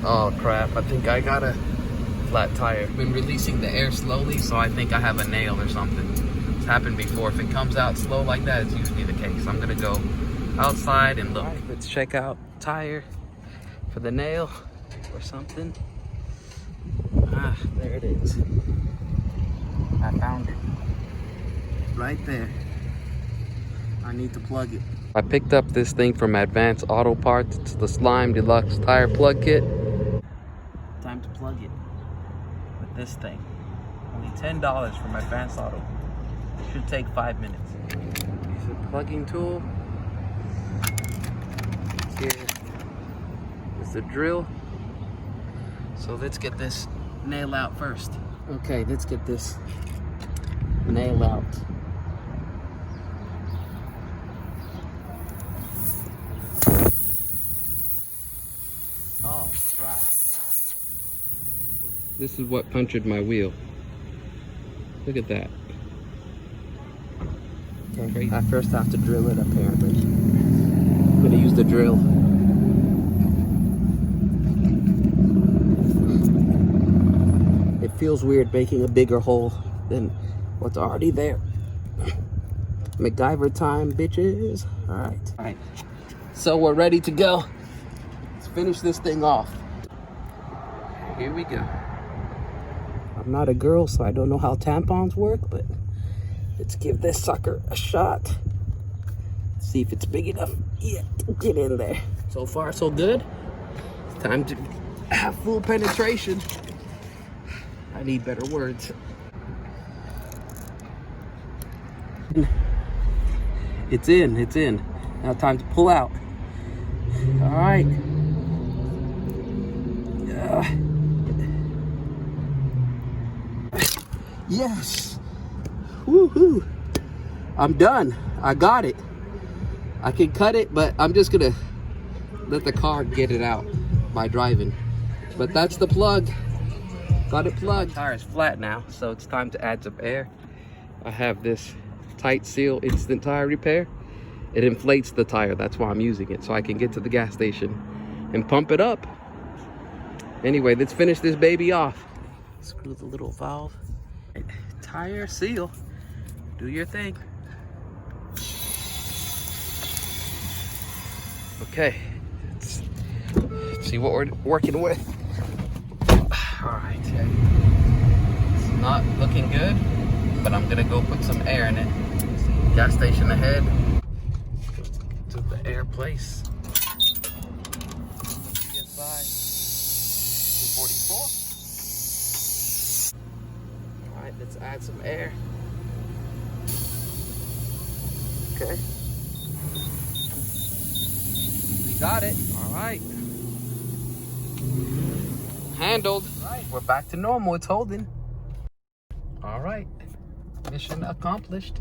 Oh crap, I think I got a flat tire. Been releasing the air slowly, so I think I have a nail or something. It's happened before. If it comes out slow like that, it's usually the case. I'm gonna go outside and look. All right, let's check out tire for the nail or something. Ah, there it is. I found it. Right there. I need to plug it. I picked up this thing from Advanced Auto Parts. It's the Slime Deluxe Tire Plug Kit. Time to plug it with this thing. Only $10 from Advanced Auto. It should take 5 minutes. Here's a plugging tool. Here is the drill. So let's get this nail out first. Okay, let's get this nail out. Oh, crap. This is what punctured my wheel. Look at that. Okay, I first have to drill it apparently. I'm gonna use the drill. It feels weird making a bigger hole than what's already there. MacGyver time, bitches. All right. So we're ready to go. Let's finish this thing off. Here we go. I'm not a girl, so I don't know how tampons work, but let's give this sucker a shot. See if it's big enough. Yeah, get in there. So far, so good. It's time to have full penetration. I need better words. It's in. Now time to pull out. All right. Yes. Woohoo. I'm done. I got it. I can cut it, but I'm just gonna let the car get it out by driving. But that's the plug. Got it plugged. The tire is flat now, so it's time to add some air. I have this tight seal instant tire repair. It inflates the tire. That's why I'm using it, so I can get to the gas station and pump it up. Anyway, let's finish this baby off. Screw the little valve. Tire seal. Do your thing. Okay, let's see what we're working with. All right, it's not looking good, but I'm gonna go put some air in it. Gas station ahead. To the air place. PSI 244. All right, let's add some air. Okay. We got it. All right. Handled. Right. We're back to normal. It's holding. All right. Mission accomplished.